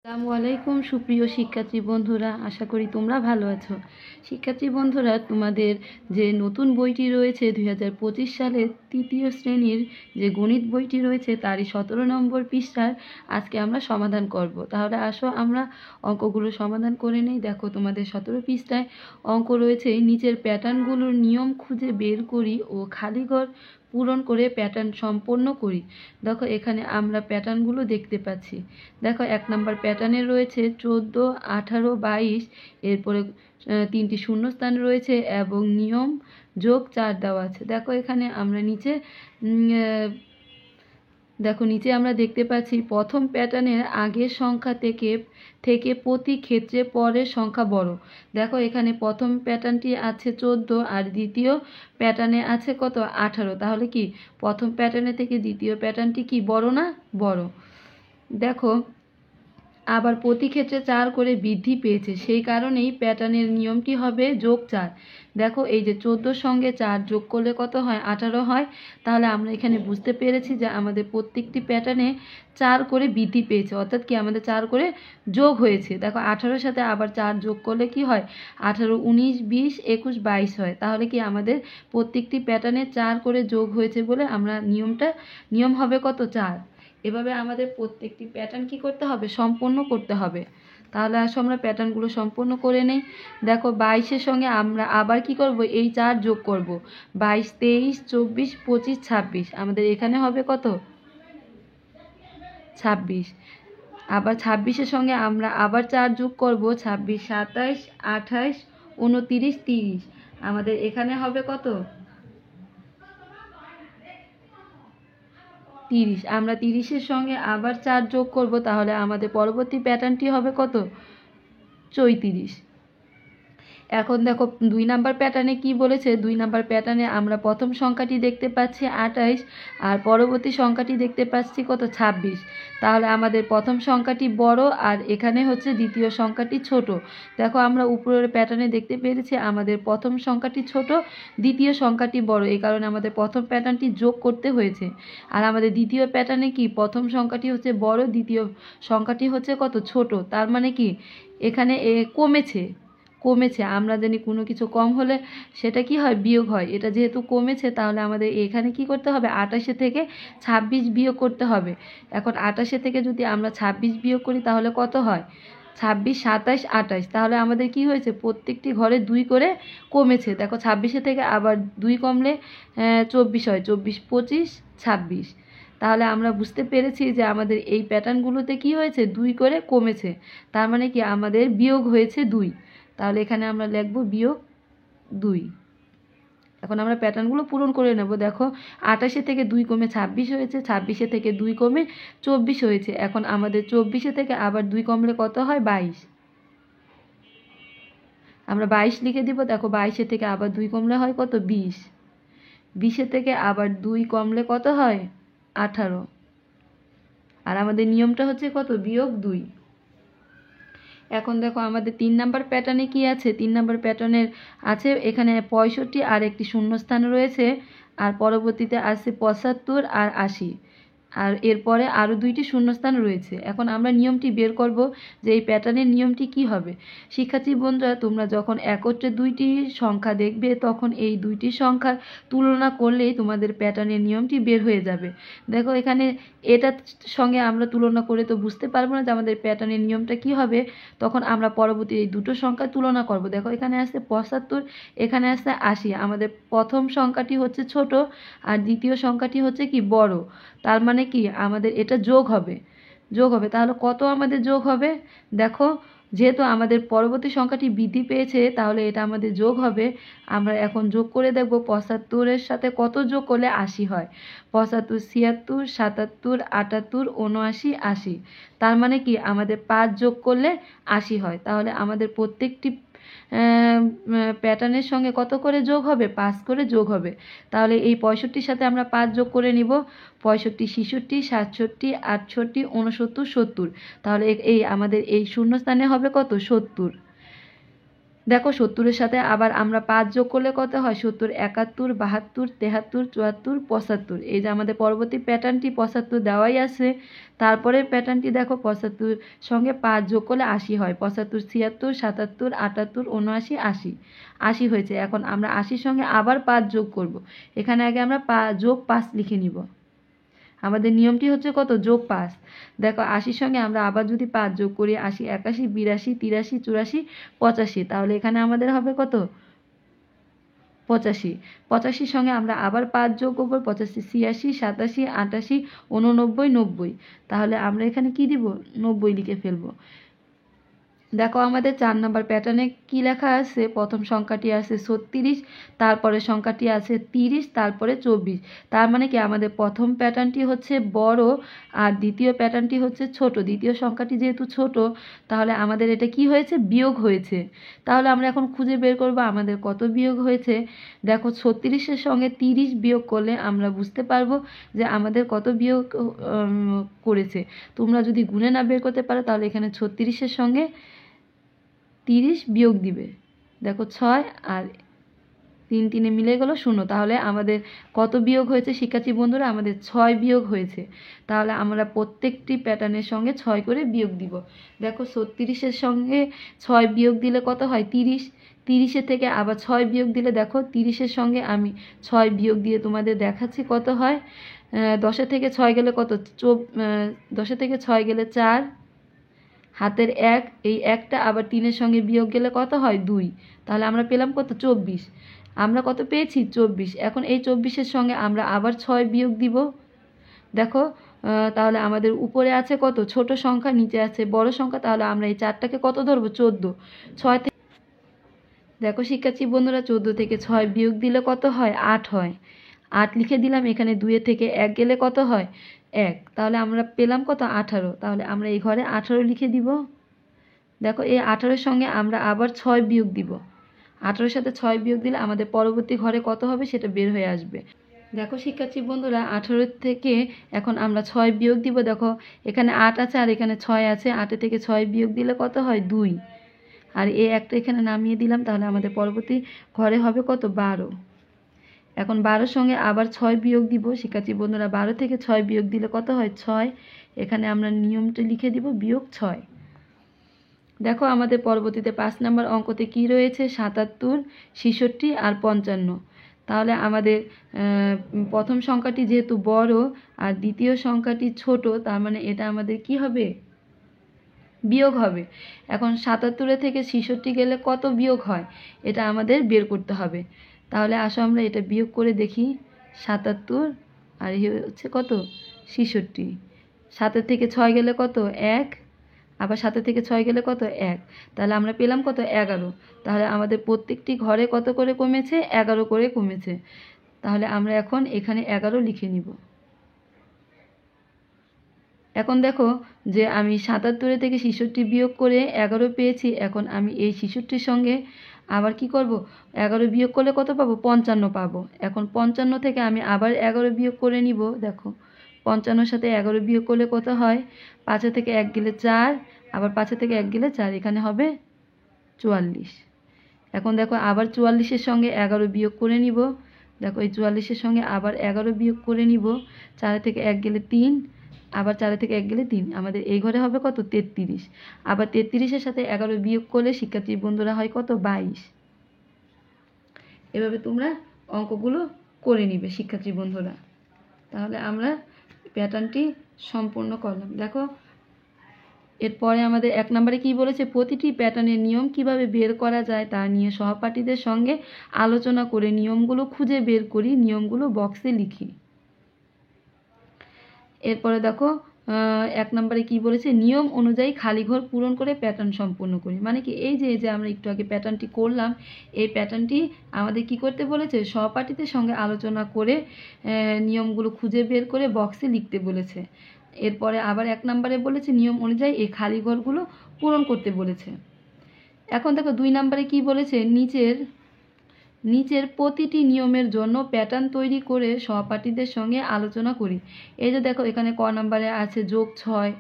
আসসালামু আলাইকুম সুপ্রিয় শিক্ষার্থী বন্ধুরা, আশা করি তোমরা ভালো আছো। শিক্ষার্থী বন্ধুরা, তোমাদের যে নতুন বইটি রয়েছে 2025 সালের তৃতীয় শ্রেণীর যে গণিত বইটি রয়েছে তারই 17 নম্বর পৃষ্ঠার আজকে আমরা সমাধান করব। তাহলে আসো আমরা অঙ্কগুলো সমাধান করে নেই। দেখো, তোমাদের 17 পৃষ্ঠায় অঙ্ক রয়েছে, নিচের প্যাটার্নগুলোর নিয়ম খুঁজে বের করি ও খালি ঘর পূরণ করে প্যাটার্ন সম্পন্ন করি। দেখো, এখানে আমরা প্যাটার্নগুলো দেখতে পাচ্ছি। দেখো, 1 নম্বর প্যাটার্নে রয়েছে 14, 18, 22, এরপরে 3টি শূন্যস্থান রয়েছে এবং নিয়ম যোগ 4 দেওয়া আছে। দেখো, এখানে আমরা নিচে আমরা দেখতে পাচ্ছি প্রথম প্যাটার্নের আগের সংখ্যা থেকে প্রতি ক্ষেত্রে পরের সংখ্যা বড়। দেখো, এখানে প্রথম প্যাটার্নটি আছে 14 আর দ্বিতীয় প্যাটার্নে আছে কত, 18। তাহলে কি প্রথম প্যাটার্নের থেকে দ্বিতীয় প্যাটার্নটি কি বড় না? বড়। দেখো, আবার প্রতি ক্ষেত্রে 4 করে বৃদ্ধি পেয়েছে, সেই কারণেই প্যাটার্নের নিয়মটি হবে যোগ 4। দেখো, এই যে 14 সঙ্গে 4 যোগ করলে কত হয়, 18 হয়। তাহলে আমরা এখানে বুঝতে পেরেছি যে আমাদের প্রত্যেকটি প্যাটার্নে 4 করে বৃদ্ধি পেয়েছে, অর্থাৎ কি আমাদের 4 করে যোগ হয়েছে। দেখো, 18-র সাথে আবার 4 যোগ করলে কি হয়, 18, 19, 20, 21, 22 হয়। তাহলে কি আমাদের প্রত্যেকটি প্যাটার্নে 4 করে যোগ হয়েছে বলে আমরা নিয়ম হবে কত, 4। এভাবে আমাদের প্রত্যেকটি প্যাটার্ন কি করতে হবে, সম্পন্ন করতে হবে। তাহলে আসো আমরা প্যাটার্নগুলো সম্পন্ন করে নেই। দেখো, 22-এর সঙ্গে আমরা আবার কি করব, এই 4 যোগ করব। 22, 23, 24, 25, 26, আমাদের এখানে হবে কত, 26। আবার 26-এর সঙ্গে আমরা আবার 4 যোগ করব। 26, 27, 28, 29, 30, আমাদের এখানে হবে কত, 30। আমরা 30-এর সঙ্গে আবার 4 যোগ করব, তাহলে আমাদের পরবর্তী প্যাটার্নটি হবে কত, 34। এখন দেখো, 2 নাম্বার প্যাটার্নে কি বলেছে, 2 নাম্বার প্যাটার্নে আমরা প্রথম সংখ্যাটি দেখতে পাচ্ছি 28 আর পরবর্তী সংখ্যাটি দেখতে পাচ্ছি কত, 26। তাহলে আমাদের প্রথম সংখ্যাটি বড় আর এখানে হচ্ছে দ্বিতীয় সংখ্যাটি ছোট। দেখো, আমরা উপরের প্যাটার্নে দেখতে পেরেছি আমাদের প্রথম সংখ্যাটি ছোট, দ্বিতীয় সংখ্যাটি বড়, এই কারণে আমাদের প্রথম প্যাটার্নটি যোগ করতে হয়েছে। আর আমাদের দ্বিতীয় প্যাটার্নে কি প্রথম সংখ্যাটি হচ্ছে বড়, দ্বিতীয় সংখ্যাটি হচ্ছে কত, ছোট। তার মানে কি এখানে কমেছে। আমরা জানি কোনো কিছু কম হলে সেটা কি হয়, বিয়োগ হয়। এটা যেহেতু কমেছে, তাহলে আমাদের এখানে কি করতে হবে, 28 থেকে 26 বিয়োগ করতে হবে। এখন 28 থেকে যদি আমরা 26 বিয়োগ করি তাহলে কত হয়, 26, 27, 28। তাহলে আমাদের কি হয়েছে, প্রত্যেকটি ঘরে 2 করে কমেছে। দেখো, 26 থেকে আবার 2 কমলে 24 হয়, 24, 25, 26। তাহলে আমরা বুঝতে পেরেছি যে আমাদের এই প্যাটার্নগুলোতে কি হয়েছে, 2 করে কমেছে। তার মানে কি আমাদের বিয়োগ হয়েছে 2। তাহলে এখানে আমরা লিখব বিয়োগ 2। এখন আমরা প্যাটার্নগুলো পূরণ করে নেব। দেখো, 28 থেকে 2 কমে 26 হয়েছে, 26 থেকে 2 কমে 24 হয়েছে। এখন আমাদের 24 থেকে আবার 2 কমলে কত হয়, 22। আমরা 22 লিখে দিব। দেখো, 22 থেকে আবার 2 কমলে হয় কত, 20। 20 থেকে আবার 2 কমলে কত হয়, 18। আর আমাদের নিয়মটা হচ্ছে কত, বিয়োগ 2। এখন দেখো, আমাদের 3 নাম্বার প্যাটার্নে কি আছে, 3 নাম্বার প্যাটার্নের আছে এখানে 65 আর একটি শূন্যস্থান রয়েছে, আর পরবর্তীতে আছে 75 আর 80, আর এরপরে আরও 2টি শূন্যস্থান রয়েছে। এখন আমরা নিয়মটি বের করব যে এই প্যাটার্নের নিয়মটি কি হবে। শিক্ষার্থী বন্ধুরা, তোমরা যখন একত্রে 2টি সংখ্যা দেখবে তখন এই 2টি সংখ্যার তুলনা করলেই তোমাদের প্যাটার্নের নিয়মটি বের হয়ে যাবে। দেখো, এখানে এটার সঙ্গে আমরা তুলনা করে তো বুঝতে পারবো না যে আমাদের প্যাটার্নের নিয়মটা কি হবে, তখন আমরা পরবর্তী এই দুটো সংখ্যা তুলনা করব। দেখো, এখানে আসছে 75, এখানে আসছে 80। আমাদের প্রথম সংখ্যাটি হচ্ছে ছোট আর দ্বিতীয় সংখ্যাটি হচ্ছে কি বড়। তার মানে কি আমাদের এটা যোগ হবে। তাহলে কত আমাদের যোগ হবে, দেখো, যেহেতু আমাদের পরবর্তী সংখ্যাটি বৃদ্ধি পেয়েছে তাহলে এটা আমাদের যোগ হবে। আমরা এখন যোগ করে দেখব 75-এর সাথে কত যোগ করলে 80 হয়। 75, 76, 77, 78, 79, 80। তার মানে কি আমাদের 5 যোগ করলে 80 হয়। তাহলে আমাদের প্রত্যেকটি প্যাটার্নের সঙ্গে কত করে যোগ হবে, 5 করে যোগ হবে। তাহলে এই 65-র সাথে আমরা 5 যোগ করে নিব। 65, 66, 67, 68, 69, 70। তাহলে এই আমাদের এই শূন্যস্থানে হবে কত, 70। দেখো 70-এর সাথে আবার আমরা 5 যোগ করলে কত হয়? 70, 71, 72, 73, 74, 75। এই যে আমাদের পরবর্তী প্যাটার্নটি 75 দেওয়াই আছে। তারপরের প্যাটার্নটি দেখো 75 সঙ্গে 5 যোগ করলে 80 হয়। 75, 76, 77, 78, 79, 80। 80 হয়েছে। এখন আমরা 80-র সঙ্গে আবার 5 যোগ করব। এখানে আগে আমরা যোগ 5 লিখে নিব। আমাদের নিয়মটি হচ্ছে কত? যোগ 5। দেখো 80-র সঙ্গে আমরা আবার যদি 5 যোগ করি, 80, 81, 82, 83, 84, 85, তাহলে এখানে আমাদের হবে কত? 85। 85-র সঙ্গে আমরা আবার 5 যোগ করব, 85, 86, 87, 88, 89, 90। তাহলে আমরা এখানে কি দিব? 90 লিখে ফেলবো। দেখো আমাদের 4 নম্বর প্যাটার্নে কি লেখা আছে? প্রথম সংখ্যাটি আছে 36, তারপরে সংখ্যাটি আছে 30, তারপরে 24। তার মানে কি আমাদের প্রথম প্যাটার্নটি হচ্ছে বড় আর দ্বিতীয় প্যাটার্নটি হচ্ছে ছোট। দ্বিতীয় সংখ্যাটি যেহেতু ছোট, তাহলে আমাদের এটা কি হয়েছে? বিয়োগ হয়েছে। তাহলে আমরা এখন খুঁজে বের করব আমাদের কত বিয়োগ হয়েছে। দেখো 36-এর সঙ্গে 30 বিয়োগ করলে আমরা বুঝতে পারবো যে আমাদের কত বিয়োগ করেছে। তোমরা যদি গুণে না বের করতে পারো, তাহলে এখানে 36-এর সঙ্গে 30 বিয়োগ দিবে। দেখো 6 আর 3 3-এ মিলে গেল 0। তাহলে আমাদের কত বিয়োগ হয়েছে শিক্ষার্থী বন্ধুরা? আমাদের 6 বিয়োগ হয়েছে। তাহলে আমরা প্রত্যেকটি প্যাটার্নের সঙ্গে 6 করে বিয়োগ দিব। দেখো 36-এর সঙ্গে 6 বিয়োগ দিলে কত হয়? 30। 30-এর থেকে আবার 6 বিয়োগ দিলে দেখো 30-এর সঙ্গে আমি 6 বিয়োগ দিয়ে তোমাদের দেখাচ্ছি কত হয়। 10-এর থেকে 6 গেলে কত? 10-এর থেকে 6 গেলে 4, হাতের 1, এই 1টা আবার 3-এর সঙ্গে বিয়োগ গেলে কত হয়? 2। তাহলে আমরা পেলাম কত? 24। আমরা কত পেয়েছি? 24। এখন এই 24-এর সঙ্গে আমরা আবার 6 বিয়োগ দিব। দেখো তাহলে আমাদের উপরে আছে কত? ছোট সংখ্যা, নিচে আছে বড় সংখ্যা। তাহলে আমরা এই 4টাকে কত ধরবো? 14। 6 থেকে দেখো শিক্ষার্থী বন্ধুরা, 14 থেকে 6 বিয়োগ দিলে কত হয়? 8 হয়। 8 লিখে দিলাম। এখানে 2 থেকে 1 গেলে কত হয়? 1। তাহলে আমরা পেলাম কত? 18। তাহলে আমরা এই ঘরে 18 লিখে দিব। দেখো এই 18-এর সঙ্গে আমরা আবার 6 বিয়োগ দিব। 18-এর সাথে 6 বিয়োগ দিলে আমাদের পরবর্তী ঘরে কত হবে সেটা বের হয়ে আসবে। দেখো শিক্ষার্থী বন্ধুরা, 18 থেকে এখন আমরা 6 বিয়োগ দিব। দেখো এখানে 8 আছে আর এখানে 6 আছে। 8 থেকে 6 বিয়োগ দিলে কত হয়? 2। আর এই একটা এখানে নামিয়ে দিলাম। তাহলে আমাদের পরবর্তী ঘরে হবে কত? 12। এখন 12-র সঙ্গে আবার 6 বিয়োগ দিব। শিক্ষার্থী বন্ধুরা, 12 থেকে 6 বিয়োগ দিলে কত হয়? 6। এখানে আমরা নিয়মটা লিখে দিব, বিয়োগ 6। দেখো আমাদের পরবর্তীতে 5 নম্বর অঙ্কতে কি রয়েছে? 77, 66 আর 55। তাহলে আমাদের প্রথম সংখ্যাটি যেহেতু বড় আর দ্বিতীয় সংখ্যাটি ছোট, তার মানে এটা আমাদের কি হবে? বিয়োগ হবে। এখন 77 থেকে 66 গেলে কত বিয়োগ হয়? এটা আমাদের বের করতে হবে। তাহলে আসো আমরা এটা বিয়োগ করে দেখি। 77 আর হচ্ছে কত? 66। 7 থেকে 6 গেলে কত? 1। আবার 7 থেকে 6 গেলে কত? 1। তাহলে আমরা পেলাম কত? 11। তাহলে আমাদের প্রত্যেকটি ঘরে কত করে কমেছে? 11 করে কমেছে। তাহলে আমরা এখন এখানে 11 লিখে নিব। এখন দেখো যে আমি 77 থেকে 66 বিয়োগ করে 11 পেয়েছি। এখন আমি এই 66-র সঙ্গে আবার কি করব? 11 বিয়োগ করলে কত পাবো? 55 পাবো। এখন 55 থেকে আমি আবার 11 বিয়োগ করে নিব। দেখো 55-র সাথে 11 বিয়োগ করলে কত হয়? 5 থেকে 1 গেলে 4, আবার 5 থেকে 1 গেলে 4, এখানে হবে 44। এখন দেখো আবার 44-এর সঙ্গে 11 বিয়োগ করে নিব। দেখো এই 44-এর সঙ্গে আবার 11 বিয়োগ করে নিব। 4 থেকে 1 গেলে 3, আবার 4 থেকে 1 গেলে 3, আমাদের এই ঘরে হবে কত? 33। আবার 33-এর সাথে 11 বিয়োগ করলে শিক্ষার্থী বন্ধুরা হয় কত? 22। এভাবে তোমরা অঙ্কগুলো করে নিবে শিক্ষার্থী বন্ধুরা। তাহলে আমরা প্যাটার্নটি সম্পূর্ণ করলাম। দেখো এরপরে আমাদের 1 নম্বরে কি বলেছে? প্রতিটি প্যাটার্নের নিয়ম কিভাবে বের করা যায় তা নিয়ে সহপাঠীদের সঙ্গে আলোচনা করে নিয়মগুলো খুঁজে বের করি, নিয়মগুলো বক্সে লিখি। এরপরে দেখো 1 নম্বরে কি বলেছে? নিয়ম অনুযায়ী খালি ঘর পূরণ করে প্যাটার্ন সম্পূর্ণ করি। মানে কি? এই যে আমরা একটু আগে প্যাটার্নটি করলাম, এই প্যাটার্নটি আমাদের কি করতে বলেছে? সহপাঠীদের সঙ্গে আলোচনা করে নিয়মগুলো খুঁজে বের করে বক্সে লিখতে বলেছে। এরপরে আবার 1 নম্বরে বলেছে নিয়ম অনুযায়ী এই খালি ঘরগুলো পূরণ করতে বলেছে। এখন দেখো 2 নম্বরে কি বলেছে? নিচের প্রতিটি নিয়মের জন্য প্যাটার্ন তৈরি করে সহপাঠীদের সঙ্গে আলোচনা করি। এই যে দেখো এখানে ক নম্বরে আছে যোগ 6,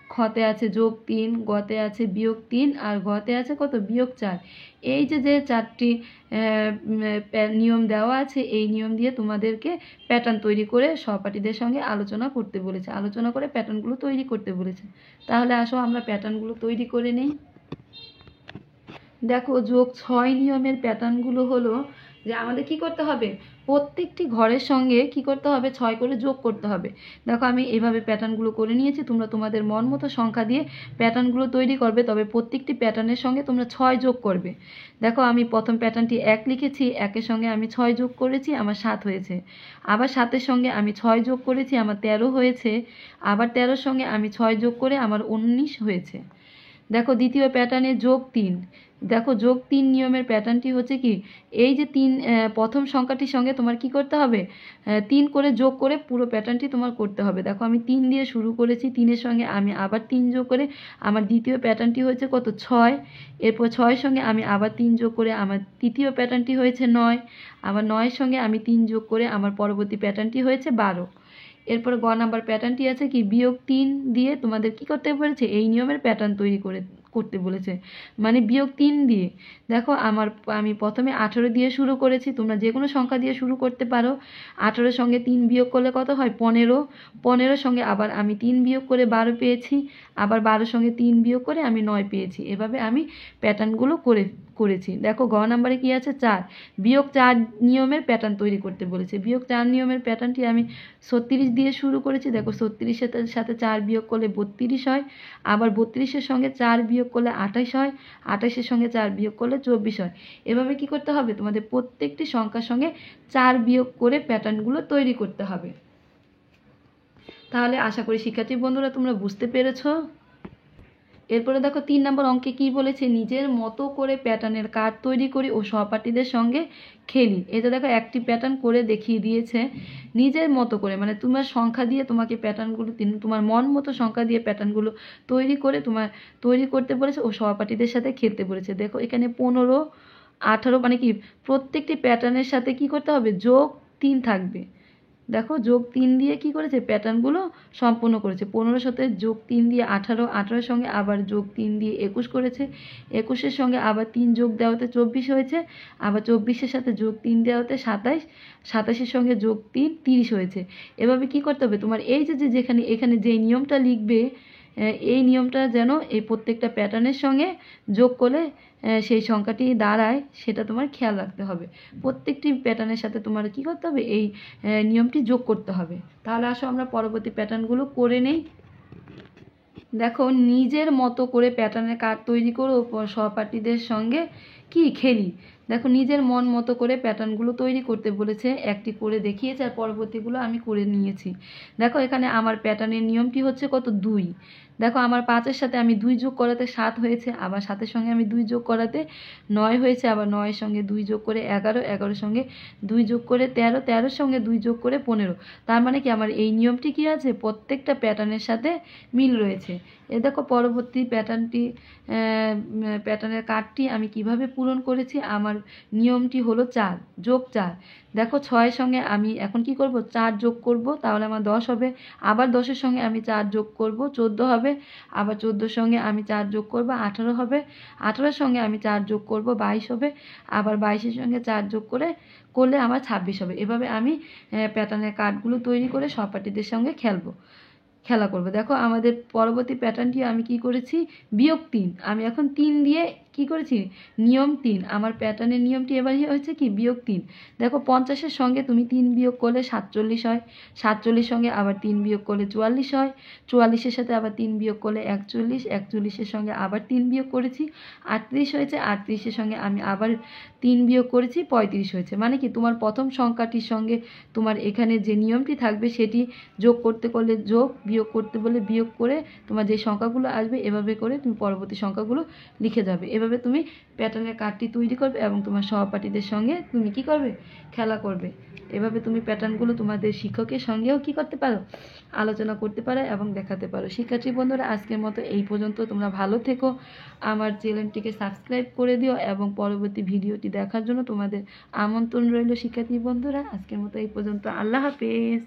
খতে আছে +3, গতে আছে -3 আর ঘতে আছে কত -4। এই যে যে 4টি নিয়ম দেওয়া আছে, এই নিয়ম দিয়ে তোমাদেরকে প্যাটার্ন তৈরি করে সহপাঠীদের সঙ্গে আলোচনা করতে বলেছে, আলোচনা করে প্যাটার্নগুলো তৈরি করতে বলেছে। তাহলে আসো আমরা প্যাটার্নগুলো তৈরি করে নিই। দেখো +6 নিয়মের প্যাটার্নগুলো হলো যে আমাদের কি করতে হবে, প্রত্যেকটি ঘরের সঙ্গে কি করতে হবে, 6 করে যোগ করতে হবে। দেখো আমি এভাবে প্যাটার্নগুলো করে নিয়েছি, তোমরা তোমাদের মন মতো সংখ্যা দিয়ে প্যাটার্নগুলো তৈরি করবে, তবে প্রত্যেকটি প্যাটার্নের সঙ্গে তোমরা 6 যোগ করবে। দেখো আমি প্রথম প্যাটার্নটি 1 লিখেছি, 1-এর সঙ্গে আমি 6 যোগ করেছি, আমার 7 হয়েছে। আবার 7-এর সঙ্গে আমি 6 যোগ করেছি, আমার 13 হয়েছে। আবার 13-এর সঙ্গে আমি 6 যোগ করে আমার 19 হয়েছে। দেখো দ্বিতীয় প্যাটার্নে +3। দেখো +3 নিয়মের প্যাটার্নটি হচ্ছে কি, এই যে প্রথম সংখ্যাটির সঙ্গে তোমার কি করতে হবে, 3 করে যোগ করে পুরো প্যাটার্নটি তোমার করতে হবে। দেখো আমি 3 দিয়ে শুরু করেছি, 3-এর সঙ্গে আমি আবার 3 যোগ করে আমার দ্বিতীয় প্যাটার্নটি হয়েছে কত, 6। এরপর 6-এর সঙ্গে আমি আবার 3 যোগ করে আমার তৃতীয় প্যাটার্নটি হয়েছে 9। আবার 9-এর সঙ্গে আমি 3 যোগ করে আমার পরবর্তী প্যাটার্নটি হয়েছে 12। এরপরে গ নাম্বার প্যাটার্নটি আছে কি, -3 দিয়ে তোমাদের কি করতে বলেছে, এই নিয়মের প্যাটার্ন তৈরি করতে বলেছে, মানে -3 দিয়ে। দেখো আমি প্রথমে 18 দিয়ে শুরু করেছি, তোমরা যে কোনো সংখ্যা দিয়ে শুরু করতে পারো। 18-এর সঙ্গে 3 বিয়োগ করলে কত হয়, 15। 15-এর সঙ্গে আবার আমি 3 বিয়োগ করে 12 পেয়েছি। আবার 12-এর সঙ্গে 3 বিয়োগ করে আমি 9 পেয়েছি। এভাবে আমি প্যাটার্নগুলো করেছি। দেখো গ নাম্বারে কি আছে, 4 -4 নিয়মের প্যাটার্ন তৈরি করতে বলেছে। -4 নিয়মের প্যাটার্নটি আমি 36 দিয়ে শুরু করেছি। দেখো 36-এর সাথে 4 বিয়োগ করলে 32 হয়। আবার 32-এর সঙ্গে 4 বিয়োগ করলে 28 হয়। 28-এর সঙ্গে 4 বিয়োগ করলে 24 হয়। এভাবে কি করতে হবে, তোমাদের প্রত্যেকটি সংখ্যার সঙ্গে 4 বিয়োগ করে প্যাটার্নগুলো তৈরি করতে হবে। তাহলে আশা করি শিক্ষার্থী বন্ধুরা তোমরা বুঝতে পেরেছো। এরপরে দেখো 3 নম্বর অঙ্কে কি বলেছে, নিজের মতো করে প্যাটার্নের কার্ড তৈরি করি ও সহপাঠীদের সঙ্গে খেলি। এটা দেখো একটি প্যাটার্ন করে দেখিয়ে দিয়েছে, নিজের মতো করে, মানে তোমার সংখ্যা দিয়ে তোমাকে প্যাটার্নগুলো তোমার মন মতো সংখ্যা দিয়ে প্যাটার্নগুলো তৈরি করতে বলেছে ও সহপাঠীদের সাথে খেলতে বলেছে। দেখো এখানে 15, 18 মানে কি প্রত্যেকটি প্যাটার্নের সাথে কি করতে হবে, +3 থাকবে। দেখো +3 দিয়ে কি করেছে, প্যাটার্নগুলো সম্পূর্ণ করেছে। 15-এর সাথে +3 দিয়ে 18, 18-এর সঙ্গে আবার +3 দিয়ে 21 করেছে। 21-এর সঙ্গে আবার 3 যোগ দেওয়াতে 24 হয়েছে। আবার 24-এর সাথে +3 দেওয়াতে 27, 27-এর সঙ্গে +3 30 হয়েছে। এভাবে কি করতে হবে, তোমার এই যে এখানে যে নিয়মটা লিখবে, এই নিয়মটা যেন এই প্রত্যেকটা প্যাটার্নের সঙ্গে যোগ করলে সেই সংখ্যাটি দাঁড়ায়, সেটা তোমার খেয়াল রাখতে হবে। প্রত্যেকটি প্যাটার্নের সাথে তোমার কি করতে হবে, এই নিয়মটি যোগ করতে হবে। তাহলে আসো আমরা পরবর্তী প্যাটার্নগুলো করে নেই। দেখো নিজের মতো করে প্যাটার্নের কার্ড তৈরি করো ও সহপাঠীদের সঙ্গে কি খেলি। দেখো নিজের মন মতো করে প্যাটার্নগুলো তৈরি করতে বলেছে, একটি করে দেখিয়েছে আর পরবর্তীগুলো আমি করে নিয়েছি। দেখো এখানে আমার প্যাটার্নের নিয়মটি হচ্ছে কত, 2। দেখো আমার 5-এর সাথে আমি 2 যোগ করাতে 7 হয়েছে। আবার 7-এর সঙ্গে আমি 2 যোগ করাতে 9 হয়েছে। আবার 9-এর সঙ্গে 2 যোগ করে 11, 11-এর সঙ্গে 2 যোগ করে 13, 13-এর সঙ্গে 2 যোগ করে 15। তার মানে কি আমার এই নিয়মটি কি আছে, প্রত্যেকটা প্যাটার্নের সাথে মিল রয়েছে। এ দেখো পরবর্তী প্যাটার্নের কার্ডটি আমি কিভাবে পূরণ করেছি। আমার নিয়মটি হলো 4 যোগ 4। দেখো 6-এর সঙ্গে আমি এখন কি করব, 4 যোগ করব, তাহলে আমার 10 হবে। আবার 10-এর সঙ্গে আমি 4 যোগ করব, 14 হবে। আবার 14-এর সঙ্গে আমি 4 যোগ করব, 18 হবে। 18-এর সঙ্গে আমি 4 যোগ করব, 22 হবে। আবার 22-এর সঙ্গে 4 যোগ করলে আমার 26 হবে। এভাবে আমি প্যাটার্নের কার্ডগুলো তৈরি করে সহপাঠীদের সঙ্গে খেলা করব। দেখো আমাদের পরবর্তী প্যাটার্নটি আমি কি করেছি, -3। আমি এখন 3 দিয়ে কি করেছি, নিয়ম 3। আমার প্যাটার্নের নিয়মটি এবার হয়েছে কি, -3। দেখো 50-এর সঙ্গে তুমি 3 বিয়োগ করলে 47 হয়। 47 সঙ্গে আবার 3 বিয়োগ করলে 44 হয়। 44-এর সাথে আবার 3 বিয়োগ করলে 41। 41-এর সঙ্গে আবার 3 বিয়োগ করেছি, 38 হয়েছে। 38-এর সঙ্গে আমি আবার 3 বিয়োগ করেছি, 35 হয়েছে। মানে কি তোমার প্রথম সংখ্যাটির সঙ্গে তোমার এখানে যে নিয়মটি থাকবে সেটি যোগ করতে করলে যোগ, বিয়োগ করতে বলে বিয়োগ করে তোমার যে সংখ্যাগুলো আসবে এভাবে করে তুমি পরবর্তী সংখ্যাগুলো লিখে যাবে। এভাবে তুমি প্যাটার্নের কার্ডটি তৈরি করবে এবং তোমার সহপাঠীদের সঙ্গে তুমি কি করবে, খেলা করবে। এভাবে তুমি প্যাটার্নগুলো তোমাদের শিক্ষকের সঙ্গেও কি করতে পারো, আলোচনা করতে পারো এবং দেখাতে পারো। শিক্ষার্থী বন্ধুরা আজকের মতো এই পর্যন্ত। তোমরা ভালো থেকো, আমার চ্যানেলটিকে সাবস্ক্রাইব করে দিও এবং পরবর্তী ভিডিওটি দেখার জন্য তোমাদের আমন্ত্রণ রইল। শিক্ষার্থী বন্ধুরা আজকের মতো এই পর্যন্ত। আল্লাহ হাফেজ।